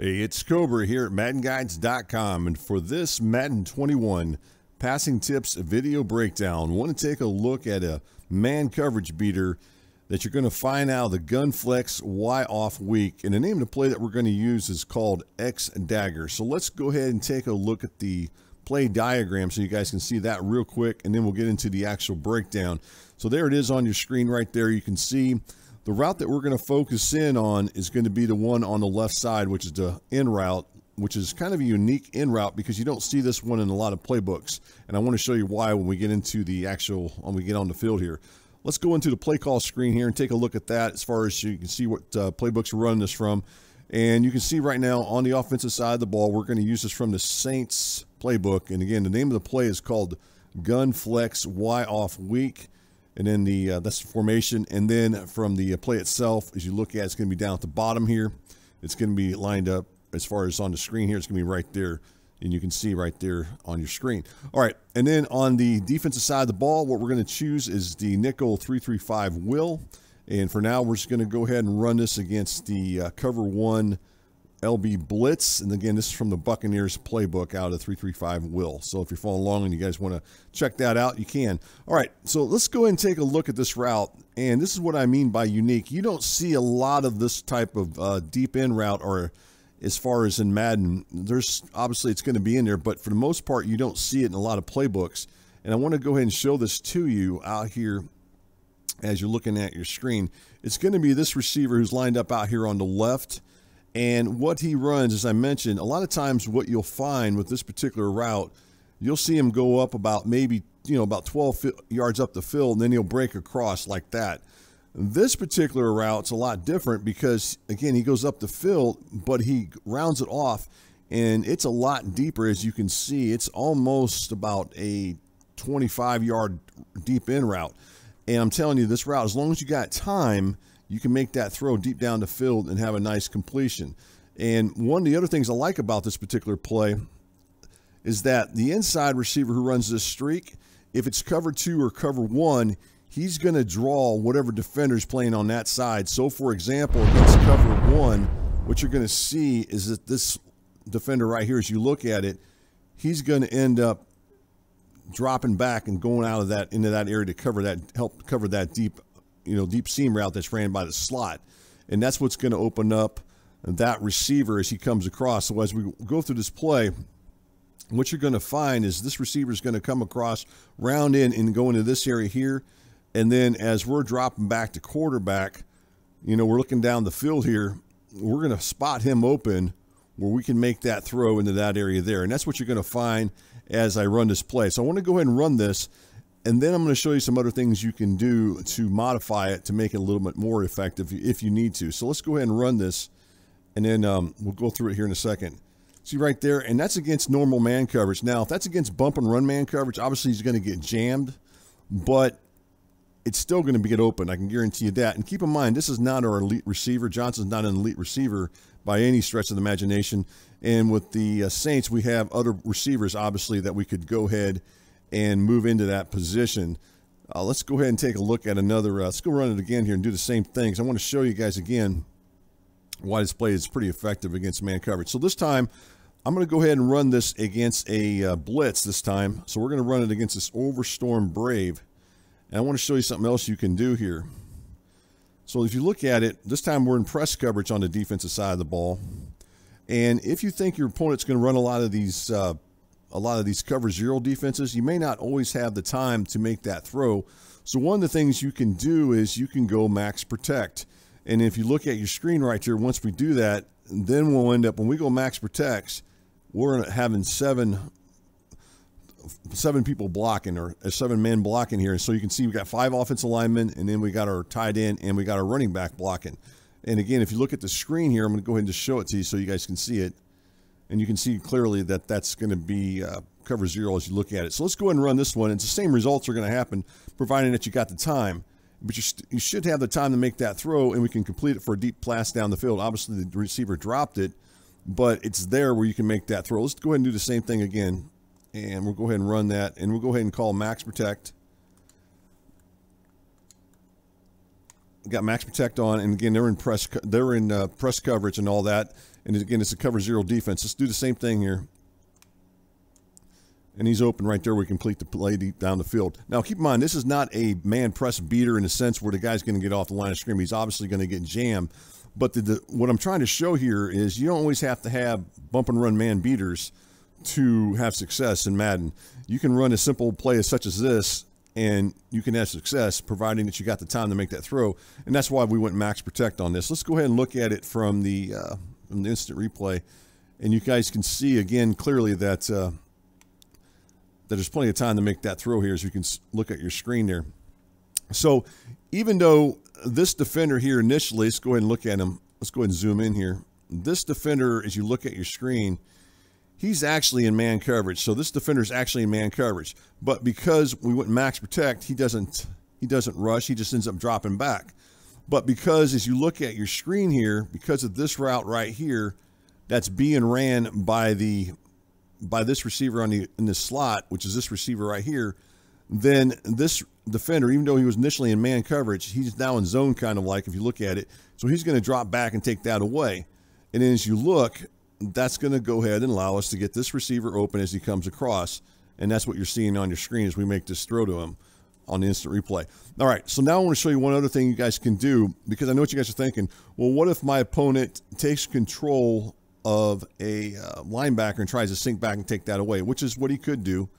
Hey, it's Cobra here at MaddenGuides.com, and for this Madden 21 passing tips video breakdown, I want to take a look at a man coverage beater that you're going to find out the gun flex Y off week. And the name of the play that we're going to use is called X Dagger. So let's go ahead and take a look at the play diagram so you guys can see that real quick, and then we'll get into the actual breakdown. So there it is on your screen right there. You can see the route that we're going to focus in on is going to be the one on the left side, which is the in route, which is kind of a unique in route because you don't see this one in a lot of playbooks. And I want to show you why when we get into the when we get on the field here. Let's go into the play call screen here and take a look at that as far as you can see what playbooks we're running this from. And you can see right now on the offensive side of the ball, we're going to use this from the Saints playbook. And again, the name of the play is called Gun Flex Y off week. And then that's the formation. And then from the play itself, as you look at, it's going to be down at the bottom here. It's going to be lined up as far as on the screen here. It's going to be right there. And you can see right there on your screen. All right. And then on the defensive side of the ball, what we're going to choose is the nickel 335 will. And for now, we're just going to go ahead and run this against the cover one LB blitz. And again, this is from the Buccaneers playbook out of 335 will. So if you're following along and you guys want to check that out, you can. All right, so let's go ahead and take a look at this route. And this is what I mean by unique. You don't see a lot of this type of deep in route, or as far as in Madden, there's obviously it's going to be in there, but for the most part, you don't see it in a lot of playbooks. And I want to go ahead and show this to you out here as you're looking at your screen. It's going to be this receiver who's lined up out here on the left. And what he runs, as I mentioned, a lot of times what you'll find with this particular route, you'll see him go up about maybe, about 12 yards up the field, and then he'll break across like that. This particular route's a lot different because, again, he goes up the field, but he rounds it off, and it's a lot deeper. As you can see, it's almost about a 25-yard deep in route. And I'm telling you, this route, as long as you got time, you can make that throw deep down the field and have a nice completion. And one of the other things I like about this particular play is that the inside receiver who runs this streak, if it's cover two or cover one, he's going to draw whatever defender's playing on that side. So, for example, against cover one, what you're going to see is that this defender right here, as you look at it, he's going to end up dropping back and going out of that into that area to cover that, help cover that deep seam route that's ran by the slot. And that's what's going to open up that receiver as he comes across. So as we go through this play, what you're going to find is this receiver is going to come across, round in, and go into this area here. And then as we're dropping back to quarterback, we're looking down the field here, we're going to spot him open where we can make that throw into that area there. And that's what you're going to find as I run this play. So I want to go ahead and run this. And then I'm going to show you some other things you can do to modify it to make it a little bit more effective if you need to. So let's go ahead and run this, and then we'll go through it here in a second. See right there, and that's against normal man coverage. Now, if that's against bump and run man coverage, obviously he's going to get jammed, but it's still going to get open. I can guarantee you that. And keep in mind, this is not our elite receiver. Johnson's not an elite receiver by any stretch of the imagination. And with the Saints, we have other receivers, obviously, that we could go ahead and move into that position. Let's go ahead and take a look at another. Let's go run it again here and do the same things. I want to show you guys again why this play is pretty effective against man coverage. So this time, I'm going to go ahead and run this against a blitz this time. So we're going to run it against this Overstorm Brave. And I want to show you something else you can do here. So if you look at it, this time we're in press coverage on the defensive side of the ball. And if you think your opponent's going to run a lot of these cover zero defenses, you may not always have the time to make that throw. So one of the things you can do is you can go max protect. And if you look at your screen right here, once we do that, then we'll end up, when we go max protects, we're having seven people blocking, or 7 men blocking here. And so you can see we got 5 offensive linemen, and then we got our tight end, and we got our running back blocking. And again, if you look at the screen here, I'm going to go ahead and just show it to you so you guys can see it. And you can see clearly that that's going to be cover zero as you look at it. So let's go ahead and run this one. It's the same results are going to happen, providing that you got the time. But you should have the time to make that throw, and we can complete it for a deep pass down the field. Obviously, the receiver dropped it, but it's there where you can make that throw. Let's go ahead and do the same thing again. And we'll go ahead and run that, and we'll go ahead and call max protect. Got max protect on, and again, they're in press coverage and all that. And again, it's a cover zero defense. Let's do the same thing here. And he's open right there. We complete the play deep down the field. Now, keep in mind, this is not a man press beater in the sense where the guy's going to get off the line of scrimmage. He's obviously going to get jammed. But what I'm trying to show here is you don't always have to have bump and run man beaters to have success in Madden. You can run a simple play such as this, and you can have success, providing that you got the time to make that throw. And that's why we went max protect on this. Let's go ahead and look at it from the instant replay. And you guys can see, again, clearly that there's plenty of time to make that throw here, as you can look at your screen there. So even though this defender here initially, let's go ahead and look at him. Let's go ahead and zoom in here. This defender, as you look at your screen, he's actually in man coverage. So this defender is actually in man coverage. But because we went max protect, he doesn't rush. He just ends up dropping back. But because as you look at your screen here, because of this route right here, that's being ran by this receiver in this slot, which is this receiver right here, then this defender, even though he was initially in man coverage, he's now in zone kind of like, if you look at it. So he's going to drop back and take that away. And then as you look, that's going to go ahead and allow us to get this receiver open as he comes across. And that's what you're seeing on your screen as we make this throw to him on the instant replay. All right, so now I want to show you one other thing you guys can do, because I know what you guys are thinking. Well, what if my opponent takes control of a linebacker and tries to sink back and take that away, which is what he could do.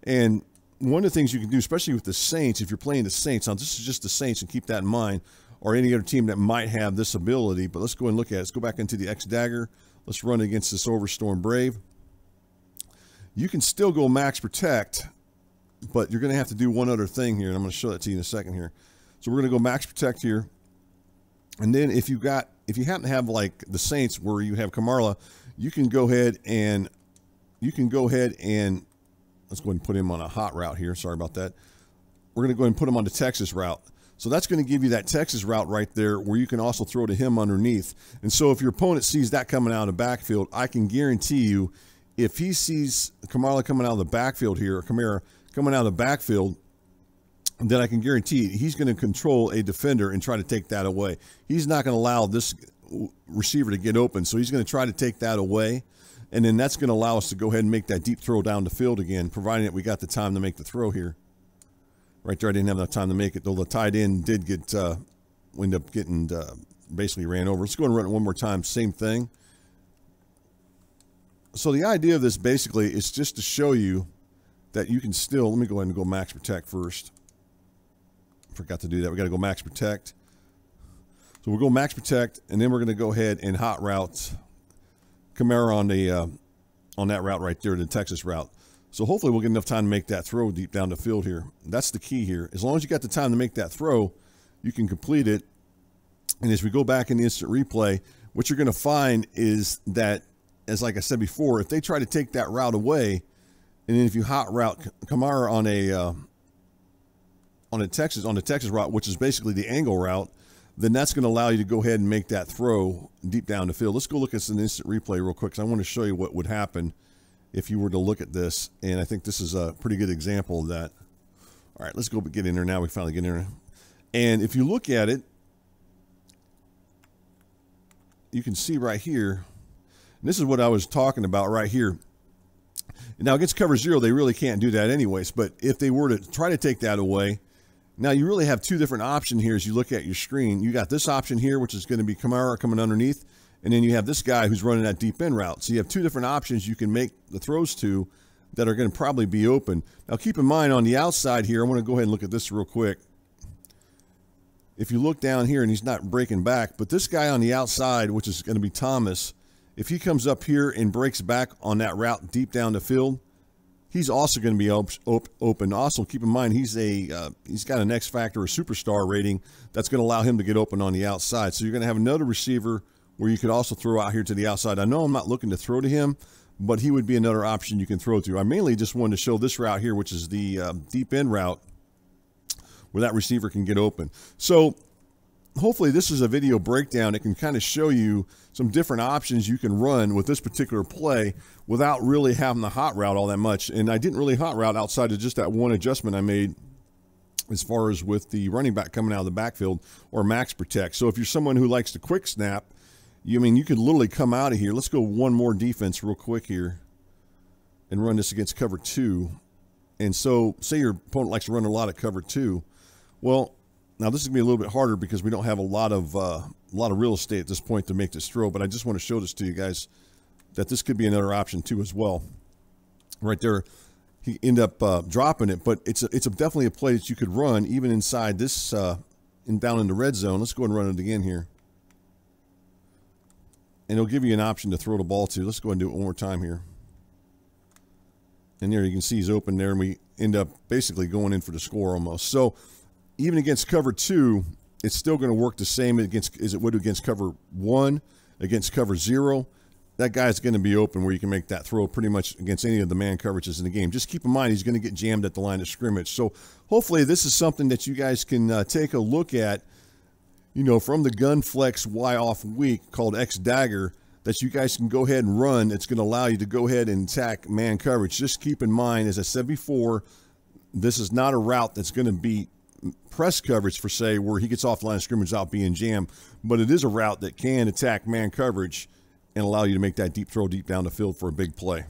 And one of the things you can do, especially with the Saints, if you're playing the Saints, now this is just the Saints, and keep that in mind, or any other team that might have this ability, but let's go and look at it. Let's go back into the Dagger. Let's run against this Overstorm Brave. You can still go max protect, but you're going to have to do one other thing here, and I'm going to show that to you in a second here. So we're going to go max protect here. And then if you happen to have like the Saints where you have Kamara, you can go ahead and let's go ahead and put him on a hot route here. Sorry about that. We're going to go ahead and put him on the Texas route. So that's going to give you that Texas route right there where you can also throw to him underneath. And so if your opponent sees that coming out of the backfield, I can guarantee you if he sees Kamara coming out of the backfield here, or Kamara coming out of the backfield, then I can guarantee he's going to control a defender and try to take that away. He's not going to allow this receiver to get open, so he's going to try to take that away, and then that's going to allow us to go ahead and make that deep throw down the field again, providing that we got the time to make the throw here. Right there, I didn't have enough time to make it, though the tight end did get end up getting basically ran over. Let's go and run it one more time, same thing. So the idea of this basically is just to show you that you can still, let me go ahead and go max protect first. Forgot to do that. We got to go max protect. So we'll go max protect, and then we're going to go ahead and hot route Kamara on that route right there, the Texas route. So hopefully we'll get enough time to make that throw deep down the field here. That's the key here. As long as you got the time to make that throw, you can complete it. And as we go back in the instant replay, what you're going to find is that, as like I said before, if they try to take that route away, and then if you hot route Kamara on the Texas route, which is basically the angle route, then that's going to allow you to go ahead and make that throw deep down the field. Let's go look at an instant replay real quick, because I want to show you what would happen if you were to look at this. And I think this is a pretty good example of that. All right, let's go get in there now. We finally get in there. And if you look at it, you can see right here, and this is what I was talking about right here. Now, against cover zero, they really can't do that anyways. But if they were to try to take that away, now you really have two different options here as you look at your screen. You got this option here, which is going to be Kamara coming underneath, and then you have this guy who's running that deep end route. So you have two different options you can make the throws to that are going to probably be open. Now, keep in mind on the outside here, I want to go ahead and look at this real quick. If you look down here, and he's not breaking back, but this guy on the outside, which is going to be Thomas, if he comes up here and breaks back on that route deep down the field, he's also going to be open. Also, keep in mind, he's got an X factor or superstar rating that's going to allow him to get open on the outside. So you're going to have another receiver where you could also throw out here to the outside. I know I'm not looking to throw to him, but he would be another option you can throw to. I mainly just wanted to show this route here, which is the deep end route, where that receiver can get open. So hopefully this is a video breakdown that can kind of show you some different options you can run with this particular play without really having the hot route all that much. And I didn't really hot route outside of just that one adjustment I made as far as with the running back coming out of the backfield or max protect. So if you're someone who likes to quick snap I mean, you could literally come out of here. Let's go one more defense real quick here and run this against cover 2. And so say your opponent likes to run a lot of cover 2. Well, now this is going to be a little bit harder because we don't have a lot of real estate at this point to make this throw, but I just want to show this to you guys that this could be another option too as well. Right there, he end up dropping it, but it's definitely a play that you could run even inside this down in the red zone. Let's go ahead and run it again here. And it'll give you an option to throw the ball to. Let's go ahead and do it one more time here. And there you can see he's open there, and we end up basically going in for the score almost. So even against cover 2, it's still going to work the same as it would against cover 1, against cover 0. That guy's going to be open where you can make that throw pretty much against any of the man coverages in the game. Just keep in mind he's going to get jammed at the line of scrimmage. So hopefully this is something that you guys can take a look at, you know, from the Gunflex Y-Off week called X-Dagger, that you guys can go ahead and run. It's going to allow you to go ahead and attack man coverage. Just keep in mind, as I said before, this is not a route that's going to be press coverage for, say, where he gets off the line of scrimmage without being jammed, but it is a route that can attack man coverage and allow you to make that deep throw deep down the field for a big play.